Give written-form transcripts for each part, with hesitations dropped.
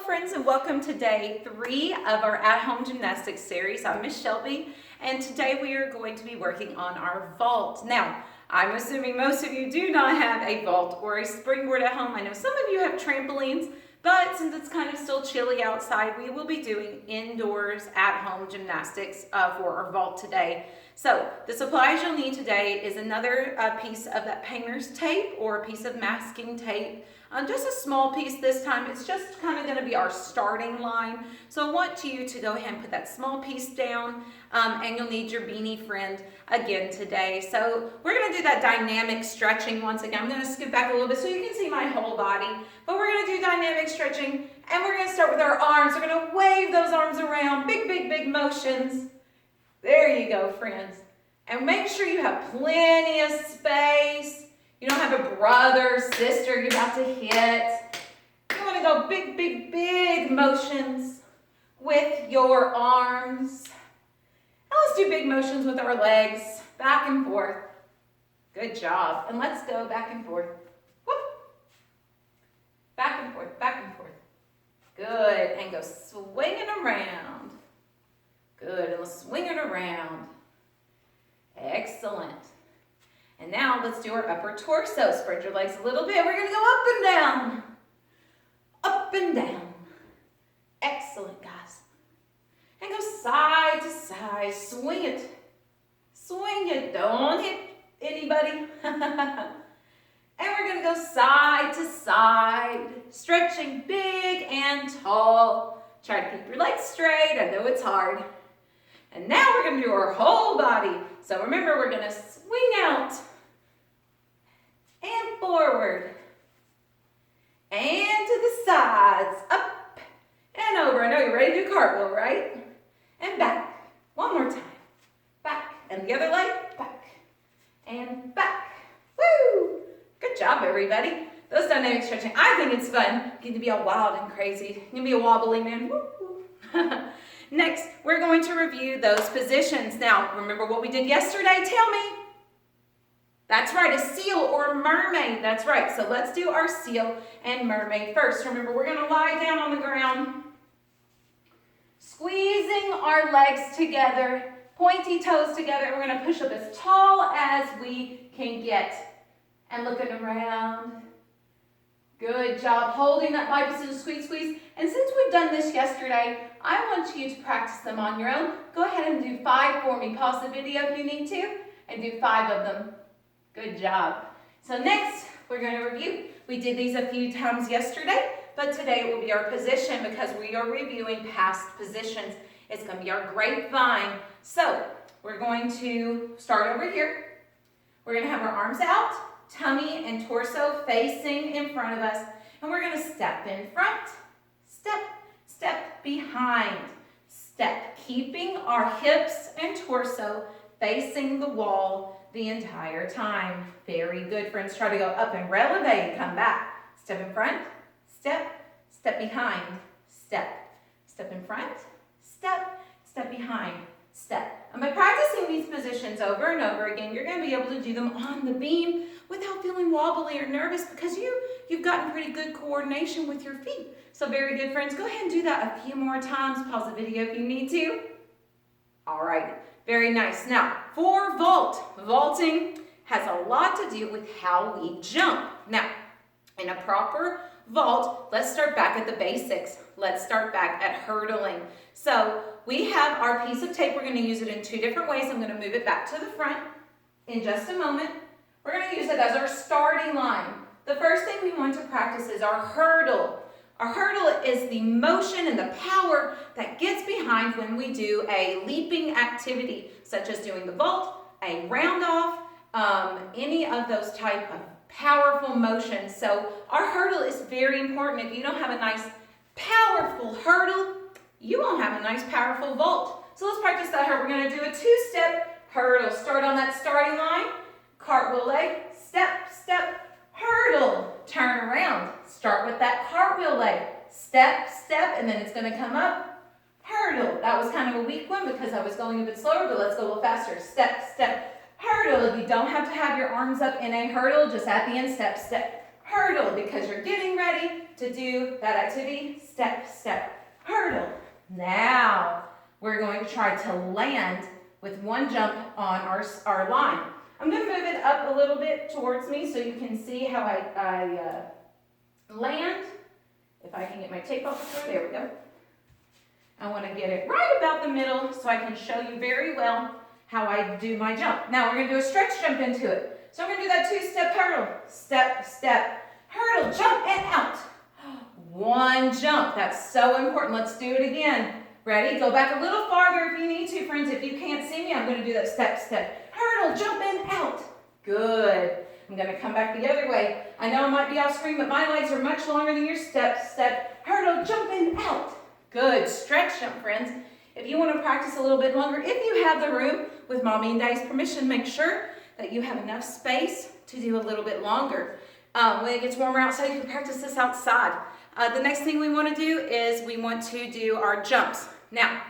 friends, and welcome to day 3 of our at-home gymnastics series. I'm Miss Shelby, and today we are going to be working on our vault. Now, I'm assuming most of you do not have a vault or a springboard at home. I know some of you have trampolines, but since it's kind of still chilly outside, we will be doing indoors at-home gymnastics for our vault today. So the supplies you'll need today is another piece of that painter's tape or a piece of masking tape. Just a small piece this time. It's just kind of going to be our starting line. So I want you to go ahead and put that small piece down, and you'll need your beanie friend again today. So we're going to do that dynamic stretching once again. I'm going to scoot back a little bit so you can see my whole body, but we're going to do dynamic stretching, and we're going to start with our arms. We're going to wave those arms around, big motions. There you go, friends. And make sure you have plenty of space. You don't have a brother, sister you're about to hit. You want to go big motions with your arms. Now let's do big motions with our legs, back and forth. Good job. And let's go back and forth. Whoop. Back and forth, back and forth. Good. And go swinging around. Good. And let's swing it around. Excellent. And now let's do our upper torso. Spread your legs a little bit. We're going to go up and down. Up and down. Excellent, guys. And go side to side. Swing it. Swing it. Don't hit anybody. And we're going to go side to side. Stretching big and tall. Try to keep your legs straight. I know it's hard. And now we're going to do our whole body. So remember, we're going to swing out and forward and to the sides, up and over. I know you're ready to do cartwheel, right? And back. One more time. Back. And the other leg, back and back. Woo! Good job, everybody. Those dynamic stretching, I think it's fun. You get to be all wild and crazy. You can be a wobbly man. Woo! Next, we're going to review those positions. Now, remember what we did yesterday? Tell me. That's right, a seal or a mermaid. That's right. So let's do our seal and mermaid first. Remember, we're going to lie down on the ground, squeezing our legs together, pointy toes together, and we're going to push up as tall as we can get. And looking around. Good job. Holding that biposition, squeeze. And since we've done this yesterday, I want you to practice them on your own. Go ahead and do 5 for me. Pause the video if you need to, and do 5 of them. Good job. So next, we're going to review. We did these a few times yesterday, but today will be our position because we are reviewing past positions. It's going to be our grapevine. So we're going to start over here. We're going to have our arms out, tummy and torso facing in front of us, and we're going to step in front, step behind, step, keeping our hips and torso facing the wall the entire time. Very good, friends. Try to go up and releve and come back. Step in front, step behind, step in front, step behind, step. And by practicing these positions over and over again, you're going to be able to do them on the beam without feeling wobbly or nervous because you've gotten pretty good coordination with your feet. So very good, friends. Go ahead and do that a few more times. Pause the video if you need to. All right. Very nice. Now, for vaulting has a lot to do with how we jump. Now, in a proper vault, let's start back at the basics. Let's start back at hurdling. So we have our piece of tape. We're going to use it in 2 different ways. I'm going to move it back to the front in just a moment. We're going to use it as our starting line. The first thing we want to practice is our hurdle. Our hurdle is the motion and the power that gets behind when we do a leaping activity, such as doing the vault, a round off, any of those type of powerful motions. So our hurdle is very important. If you don't have a nice, powerful hurdle, you won't have a nice, powerful vault. So let's practice that hurdle. We're going to do a 2-step hurdle. Start on that starting line, cartwheel leg, step, hurdle, turn around. Start with that cartwheel leg, step, and then it's going to come up, hurdle. That was kind of a weak one because I was going a bit slower, but let's go a little faster. Step, hurdle. If you don't have to have your arms up in a hurdle, just at the end, step, hurdle, because you're getting ready to do that activity, step, step, hurdle. Now, we're going to try to land with one jump on our line. I'm going to move it up a little bit towards me so you can see how I land. If I can get my tape off before, there we go. I want to get it right about the middle so I can show you very well how I do my jump. Now, we're going to do a stretch jump into it. So I'm going to do that two-step hurdle. Step, step, hurdle, jump, and out. One jump. That's so important. Let's do it again. Ready? Go back a little farther if you need to, friends. If you can't see me, I'm going to do that step, step, hurdle, jump, and out. Good. I'm going to come back the other way. I know I might be off screen, but my legs are much longer than your step, step, hurdle, jump, and out. Good. Stretch jump, friends. If you want to practice a little bit longer, if you have the room, with Mommy and Daddy's permission, make sure that you have enough space to do a little bit longer. When it gets warmer outside, you can practice this outside. The next thing we want to do is we want to do our jumps. Now,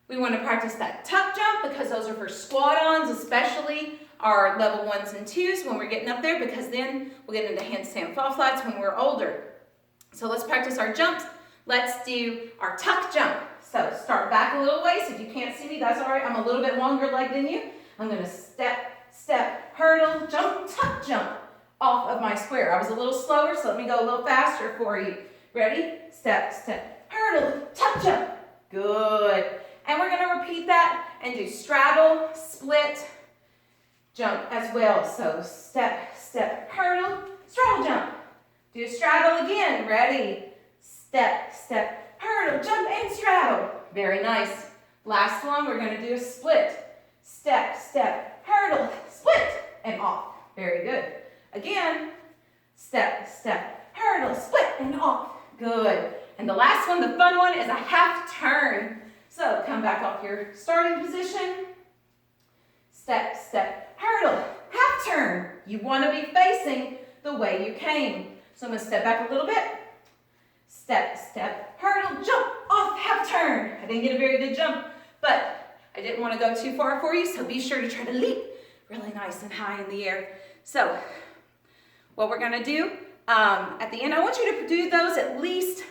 we want to practice that tuck jump because those are for squat-ons, especially our level 1s and 2s when we're getting up there, because then we'll get into handstand fall flats when we're older. So let's practice our jumps. Let's do our tuck jump. So start back a little ways. If you can't see me, that's all right. I'm a little bit longer leg than you. I'm going to step, step, hurdle, jump, tuck jump off of my square. I was a little slower, so let me go a little faster for you. Ready? Step, step, hurdle, tuck jump. Good. And we're going to repeat that and do straddle, split, jump as well. So step, step, hurdle, straddle, jump. Do straddle again. Ready? Step, step, hurdle, jump, and straddle. Very nice. Last one, we're going to do a split. Step, step, hurdle, split, and off. Very good. Again, step, step, hurdle, split, and off. Good. And the last one, the fun one, is a half turn. So come back off your starting position. Step, step, hurdle, half turn. You want to be facing the way you came. So I'm going to step back a little bit. Step, step, hurdle, jump, off, half turn. I didn't get a very good jump, but I didn't want to go too far for you, so be sure to try to leap really nice and high in the air. So what we're going to do at the end, I want you to do those at least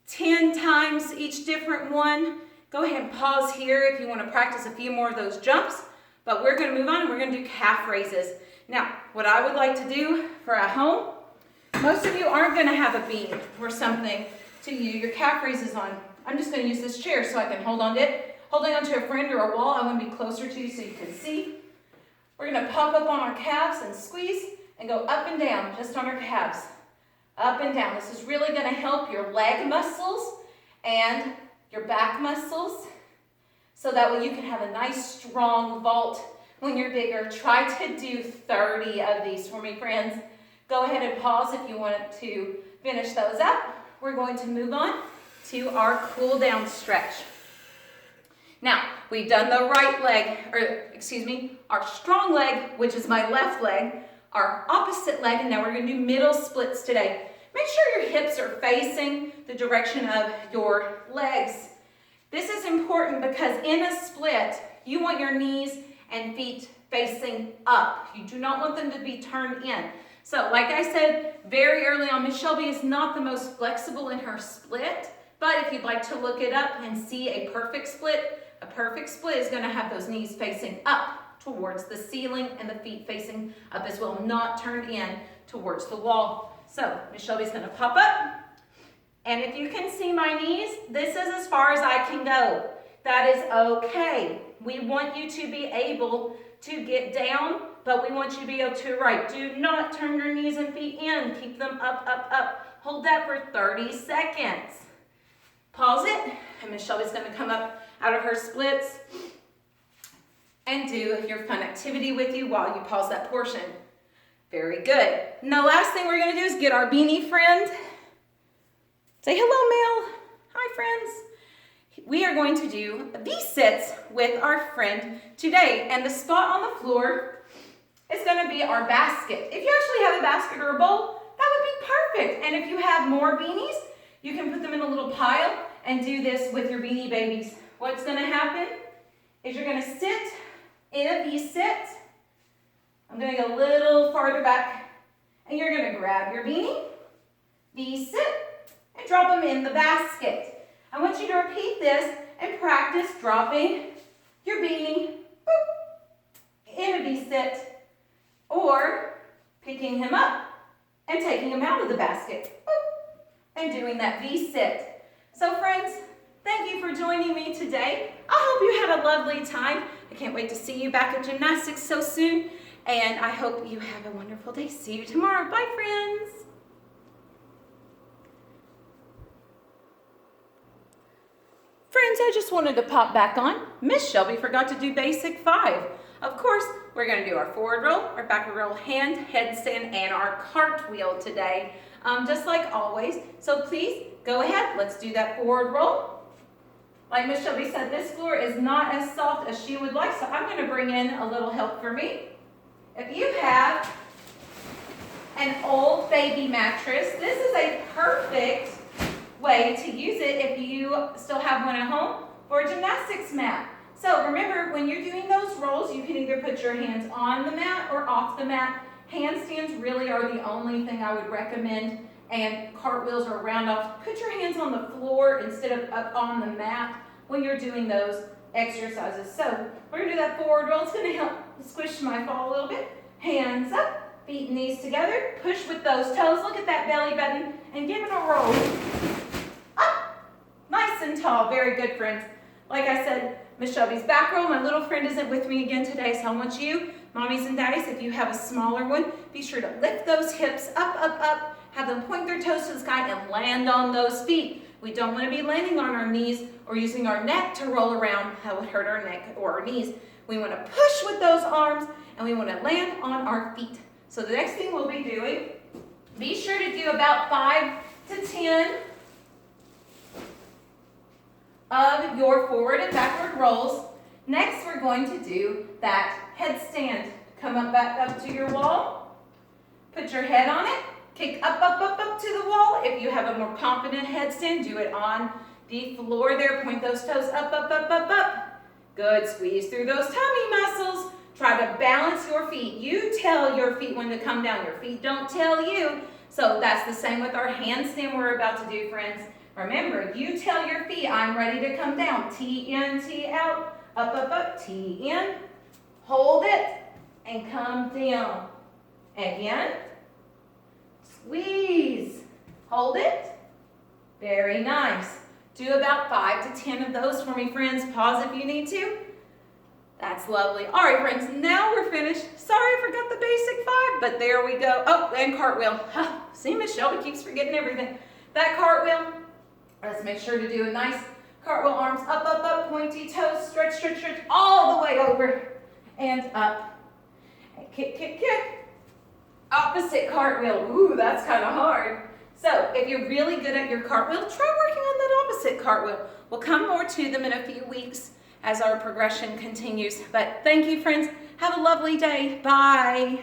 10 times each different one. Go ahead and pause here if you want to practice a few more of those jumps, but we're going to move on and we're going to do calf raises. Now, what I would like to do for at home, most of you aren't going to have a beam or something to do your calf raises on. I'm just going to use this chair so I can hold on to it. Holding onto a friend or a wall, I want to be closer to you so you can see. We're going to pop up on our calves and squeeze and go up and down just on our calves. Up and down. This is really going to help your leg muscles and your back muscles so that way you can have a nice strong vault when you're bigger. Try to do 30 of these for me, friends. Go ahead and pause if you want to finish those up. We're going to move on to our cool down stretch. Now, we've done the right leg, our strong leg, which is my left leg, our opposite leg, and now we're going to do middle splits today. Make sure your hips are facing the direction of your legs. This is important because in a split, you want your knees and feet facing up. You do not want them to be turned in. So, like I said very early on, Miss Shelby is not the most flexible in her split, but if you'd like to look it up and see a perfect split is going to have those knees facing up towards the ceiling and the feet facing up as well, not turned in towards the wall. So, Miss Shelby's going to pop up, and if you can see my knees, this is as far as I can go. That is okay. We want you to be able to get down, but we want you to be able to right. Do not turn your knees and feet in. Keep them up, up, up. Hold that for 30 seconds. Pause it, and Miss Shelby's going to come up out of her splits and do your fun activity with you while you pause that portion. Very good. And the last thing we're going to do is get our beanie friend. Say hello, Mel. Hi, friends. We are going to do V-sits with our friend today, and the spot on the floor is going to be our basket. If you actually have a basket or a bowl, that would be perfect. And if you have more beanies, you can put them in a little pile and do this with your beanie babies. What's going to happen is you're going to sit in a V-sit. I'm going to go a little farther back, and you're going to grab your beanie. V-sit, and drop them in the basket. I want you to repeat this and practice dropping your beanie in a V-sit, or picking him up and taking him out of the basket and doing that V-sit. So friends, thank you for joining me today. I hope you had a lovely time. I can't wait to see you back at gymnastics so soon, and I hope you have a wonderful day. See you tomorrow. Bye, friends. Friends, I just wanted to pop back on. Miss Shelby forgot to do basic 5. Of course, we're going to do our forward roll, our backward roll, headstand, and our cartwheel today, just like always. So please go ahead. Let's do that forward roll. Like Miss Shelby said, this floor is not as soft as she would like, so I'm going to bring in a little help for me. If you have an old baby mattress, this is a perfect way to use it if you still have one at home for a gymnastics mat. So remember, when you're doing those rolls, you can either put your hands on the mat or off the mat. Handstands really are the only thing I would recommend, and cartwheels or round offs. Put your hands on the floor instead of up on the mat when you're doing those exercises. So we're going to do that forward roll. It's going to help squish my fall a little bit. Hands up, feet and knees together. Push with those toes. Look at that belly button and give it a roll. Up, nice and tall. Very good, friends. Like I said, Miss Shelby's back roll. My little friend isn't with me again today, so I want you, mommies and daddies, if you have a smaller one, be sure to lift those hips up, up, up. Have them point their toes to the sky and land on those feet. We don't want to be landing on our knees or using our neck to roll around. That would hurt our neck or our knees. We want to push with those arms, and we want to land on our feet. So the next thing we'll be doing, be sure to do about 5 to 10 of your forward and backward rolls. Next, we're going to do that headstand. Come up back up to your wall. Put your head on it. Kick up, up, up, up to the wall. If you have a more confident headstand, do it on the floor there. Point those toes up, up, up, up, up. Good. Squeeze through those tummy muscles. Try to balance your feet. You tell your feet when to come down. Your feet don't tell you. So that's the same with our handstand we're about to do, friends. Remember, you tell your feet, I'm ready to come down. T in, T out, up, up, up, T in. Hold it and come down. Again. Squeeze. Hold it. Very nice. Do about 5 to 10 of those for me, friends. Pause if you need to. That's lovely. All right, friends, now we're finished. Sorry I forgot the basic 5, but there we go. Oh, and cartwheel. See, Miss Shelby keeps forgetting everything. That cartwheel. Let's make sure to do a nice cartwheel, arms up, up, up, pointy toes, stretch, stretch, stretch, all the way over and up. And kick, kick, kick. Opposite cartwheel. Ooh, that's kind of hard. So if you're really good at your cartwheel, try working on that opposite cartwheel. We'll come more to them in a few weeks as our progression continues. But thank you, friends. Have a lovely day. Bye.